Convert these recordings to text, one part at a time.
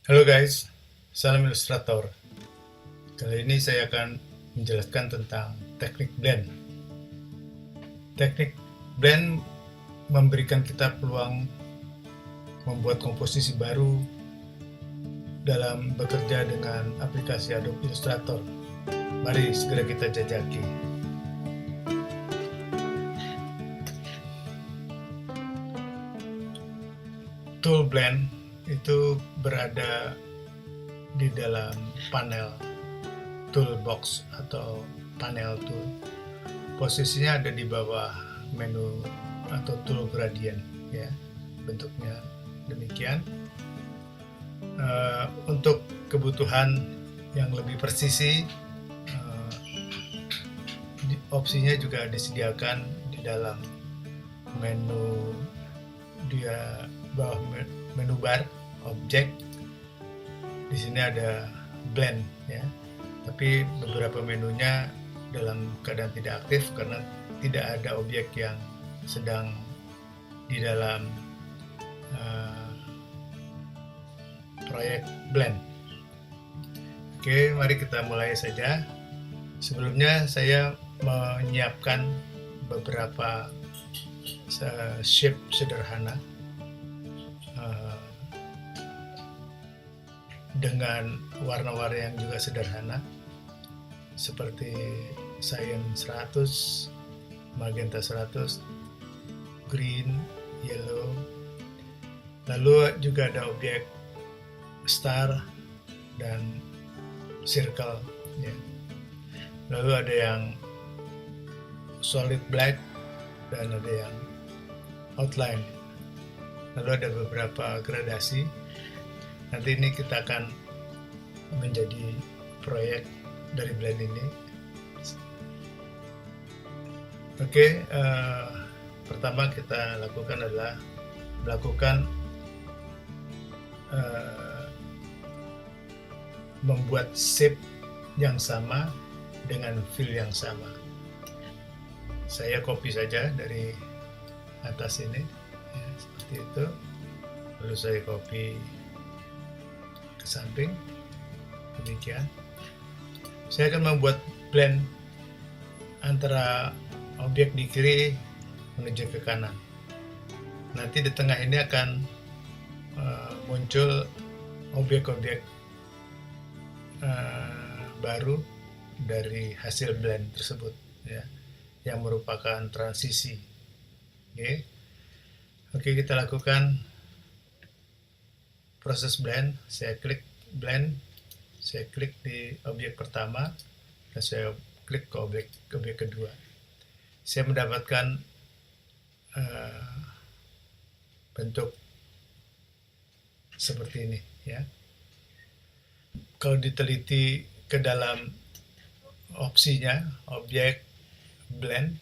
Halo guys, salam ilustrator. Kali ini saya akan menjelaskan tentang teknik blend. Teknik blend memberikan kita peluang membuat komposisi baru dalam bekerja dengan aplikasi Adobe Illustrator. Mari segera kita jajaki. Tool blend itu berada di dalam panel toolbox atau panel tool. Posisinya ada di bawah menu atau tool gradient, ya, bentuknya demikian. Untuk kebutuhan yang lebih presisi, opsinya juga disediakan di dalam menu dia bawah menu bar objek. Di sini ada blend, ya, tapi beberapa menunya dalam keadaan tidak aktif karena tidak ada objek yang sedang di dalam proyek blend. Oke, mari kita mulai saja. Sebelumnya saya menyiapkan beberapa shape sederhana dengan warna-warna yang juga sederhana seperti cyan 100, magenta 100, green, yellow. Lalu juga ada objek star dan circle, ya. Lalu ada yang solid black dan ada yang outline. Lalu ada beberapa gradasi. Nanti ini kita akan menjadi proyek dari blend ini. Oke, pertama kita lakukan adalah melakukan membuat shape yang sama dengan fill yang sama. Saya copy saja dari atas ini, ya, seperti itu. Lalu saya copy ke samping, demikian. Saya akan membuat blend antara objek di kiri menuju ke kanan. Nanti di tengah ini akan muncul objek-objek baru dari hasil blend tersebut, ya, yang merupakan transisi. Oke, kita lakukan proses blend. Saya klik blend, saya klik di objek pertama dan saya klik ke objek kedua. Saya mendapatkan bentuk seperti ini, ya. Kalau diteliti ke dalam opsinya, objek blend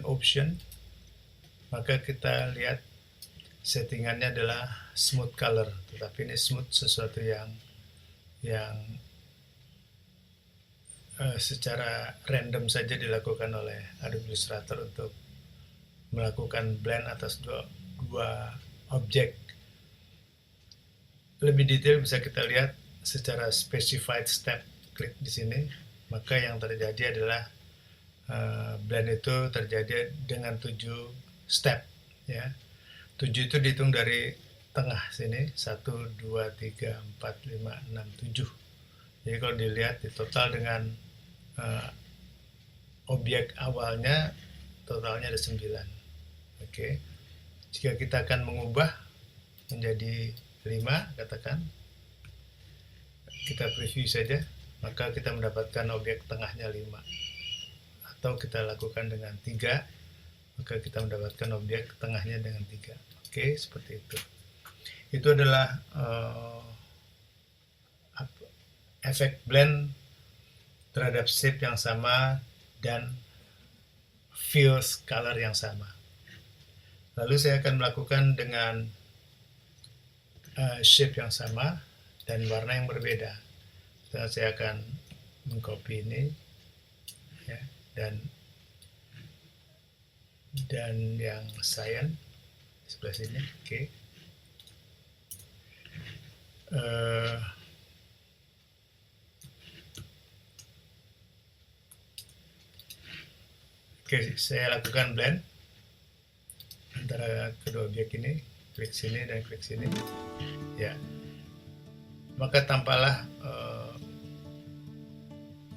option, maka kita lihat settingannya adalah smooth color, tetapi ini smooth sesuatu yang secara random saja dilakukan oleh Adobe Illustrator untuk melakukan blend atas dua objek. Lebih detail bisa kita lihat secara specified step. Klik di sini, maka yang terjadi adalah blend itu terjadi dengan 7 step, ya. 7 itu dihitung dari tengah sini, 1, 2, 3, 4, 5, 6, 7. Jadi kalau dilihat di total dengan objek awalnya, totalnya ada 9. Oke. Jika kita akan mengubah menjadi 5, katakan, kita preview saja, maka kita mendapatkan objek tengahnya 5. Atau kita lakukan dengan 3, maka kita mendapatkan objek tengahnya dengan 3. Oke, seperti itu. Itu adalah efek blend terhadap shape yang sama dan fills color yang sama. Lalu saya akan melakukan dengan shape yang sama dan warna yang berbeda. Saya akan mengcopy ini, ya, dan yang cyan sebelah sini. Oke. eh, oke, saya lakukan blend antara kedua objek ini, klik sini dan klik sini, ya. Maka tampaklah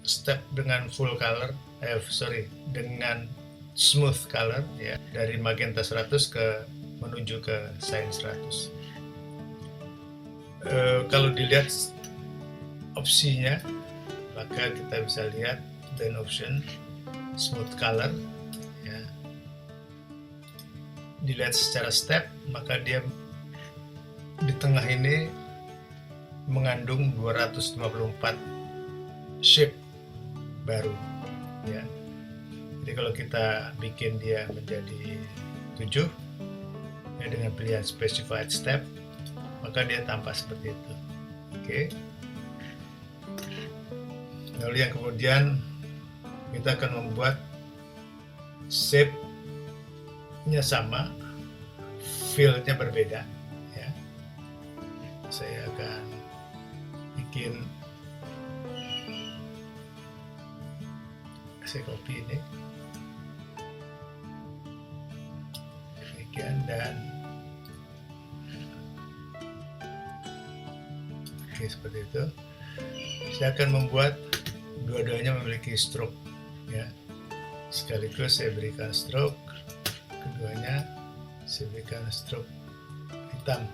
step dengan full color, dengan smooth color, ya, dari magenta 100 menuju ke cyan 100. Kalau dilihat opsinya, maka kita bisa lihat blend option, smooth color, ya. Dilihat secara step, maka dia di tengah ini mengandung 254 shape baru, ya. Jadi kalau kita bikin dia menjadi 7, ya, dengan pilihan specified step, maka dia tampak seperti itu. Oke. Lalu yang kemudian kita akan membuat shape-nya sama, fill-nya berbeda, ya. Saya akan bikin, saya copy ini, demikian, dan oke, seperti itu. Saya akan membuat dua-duanya memiliki stroke, ya. Sekaligus saya berikan stroke, keduanya saya berikan stroke hitam.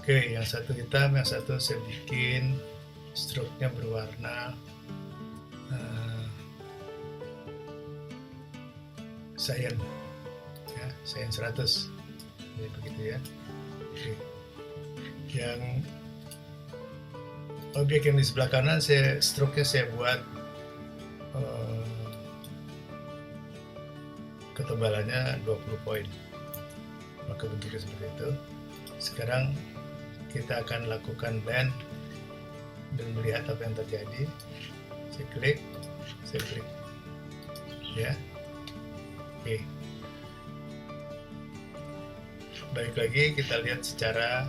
Oke, yang satu hitam, yang satu saya bikin stroke-nya berwarna cyan, ya, cyan 100. Jadi begitu, ya. Oke. Yang objek yang di sebelah kanan, stroke-nya saya buat ketebalannya 20 poin, maka bentuknya seperti itu. Sekarang kita akan lakukan blend dan melihat apa yang terjadi. Saya klik, ya. Oke. Balik lagi, kita lihat secara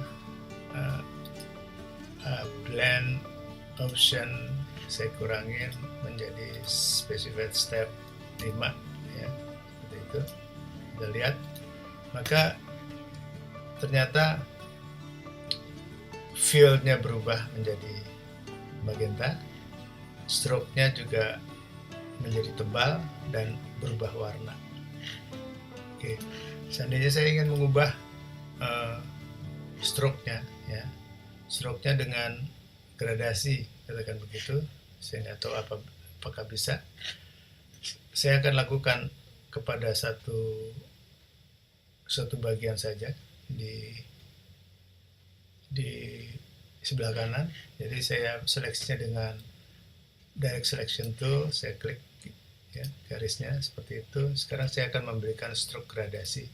blend option, saya kurangin menjadi specified step 5, ya, seperti itu. Kita lihat, maka ternyata fill-nya berubah menjadi magenta, stroke-nya juga menjadi tebal dan berubah warna. Oke, seandainya saya ingin mengubah stroke-nya, ya, stroke-nya dengan gradasi, katakan begitu. Saya nggak tahu apakah bisa. Saya akan lakukan kepada satu bagian saja di sebelah kanan. Jadi saya seleksinya dengan direct selection tool, saya klik, ya, garisnya seperti itu. Sekarang saya akan memberikan stroke gradasi.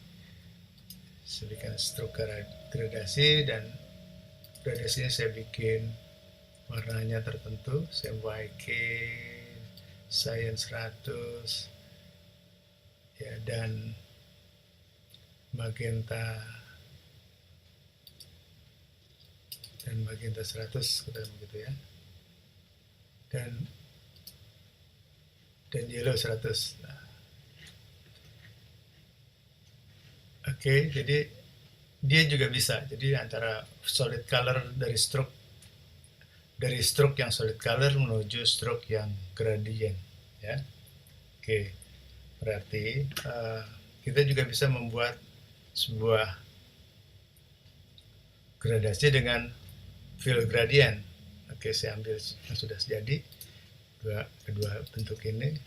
Saya berikan stroke gradasi, dan gradasinya saya bikin warnanya tertentu. Saya YK, cyan 100, ya, dan magenta 100, katakan begitu, ya, dan yellow 100. Nah, oke, jadi dia juga bisa. Jadi antara solid color dari stroke yang solid color menuju stroke yang gradient, ya. Oke, berarti kita juga bisa membuat sebuah gradasi dengan fill gradient. Oke, saya ambil yang sudah jadi kedua bentuk ini,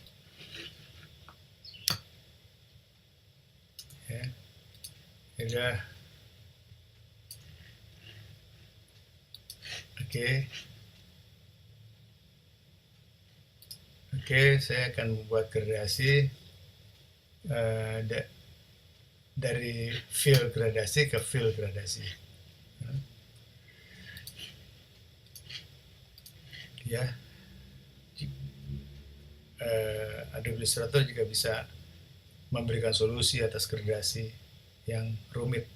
ya. Sudah. Oke, saya akan membuat gradasi dari fill gradasi ke fill gradasi, ya. Adobe Illustrator juga bisa memberikan solusi atas gradasi yang rumit.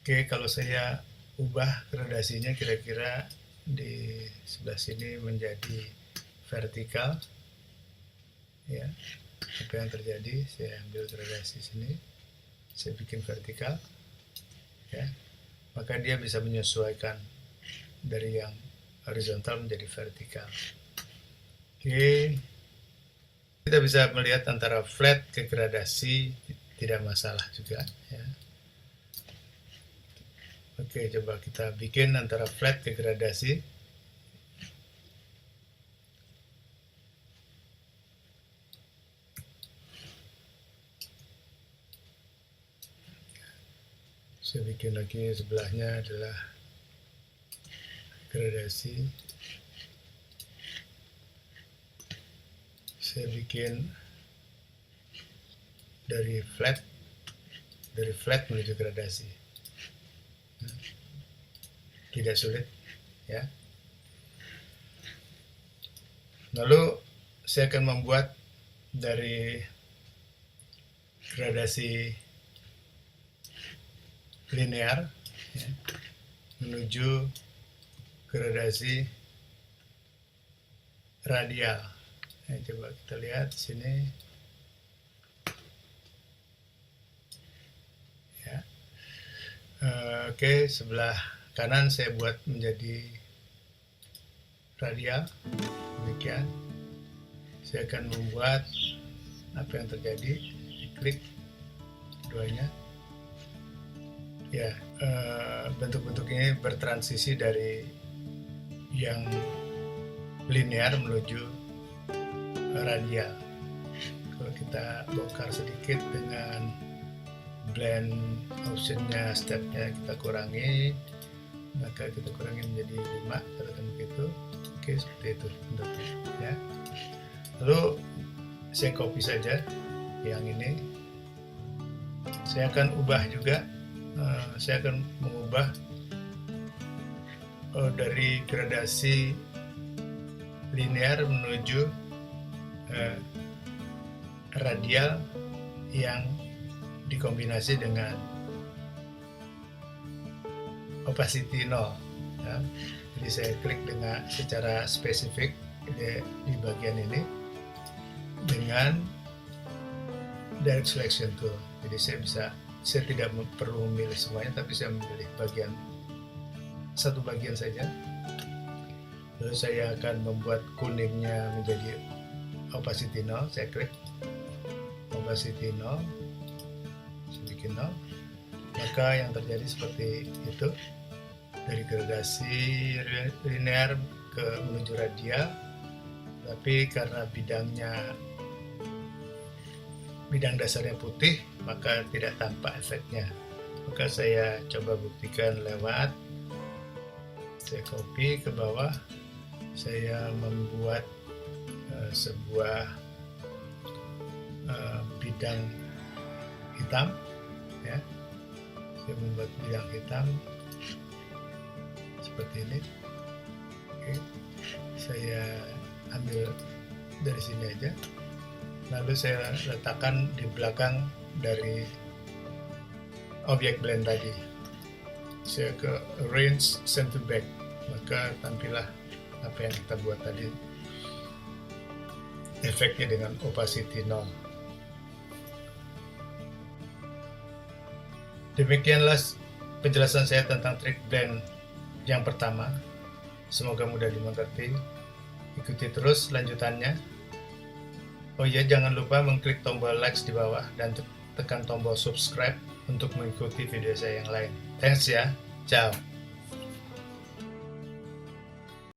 Oke, kalau saya ubah gradasinya kira-kira di sebelah sini menjadi vertikal, ya. Apa yang terjadi, saya ambil gradasi sini, saya bikin vertikal, ya, maka dia bisa menyesuaikan dari yang horizontal menjadi vertikal. Oke, kita bisa melihat antara flat ke gradasi tidak masalah juga, ya. Oke, coba kita bikin antara flat ke gradasi. Saya bikin lagi sebelahnya adalah gradasi. Saya bikin dari flat menuju gradasi. Tidak sulit, ya. Lalu saya akan membuat dari gradasi linear, ya, menuju gradasi radial. Nah, coba kita lihat di sini, ya. Oke, sebelah kanan saya buat menjadi radial, demikian. Saya akan membuat apa yang terjadi, klik keduanya, ya. Bentuk-bentuk ini bertransisi dari yang linear menuju radial. Kalau kita bongkar sedikit dengan blend optionnya, stepnya kita kurangi, maka kita kurangi menjadi 5, katakan begitu. Oke, seperti itu bentuknya, ya. Lalu saya copy saja yang ini, saya akan ubah juga, saya akan mengubah dari gradasi linear menuju radial yang dikombinasi dengan opacity 0, ya. Jadi saya klik dengan secara spesifik di bagian ini dengan direct selection tool. Jadi saya tidak perlu memilih semuanya, tapi saya memilih satu bagian saja. Lalu saya akan membuat kuningnya menjadi opacity 0. Saya klik opacity 0, saya bikin 0, maka yang terjadi seperti itu, dari gradasi linear menuju radial. Tapi karena bidang dasarnya putih, maka tidak tampak efeknya. Maka saya coba buktikan lewat, saya copy ke bawah, saya membuat sebuah bidang hitam, ya. Saya membuat bidang hitam seperti ini. Oke, saya ambil dari sini aja, lalu saya letakkan di belakang dari objek blend tadi. Saya ke arrange center back, maka tampillah apa yang kita buat tadi, efeknya dengan opacity 0. Demikianlah penjelasan saya tentang trik blend yang pertama. Semoga mudah dimengerti. Ikuti terus lanjutannya. Oh iya, jangan lupa mengklik tombol like di bawah dan tekan tombol subscribe untuk mengikuti video saya yang lain. Thanks ya. Ciao.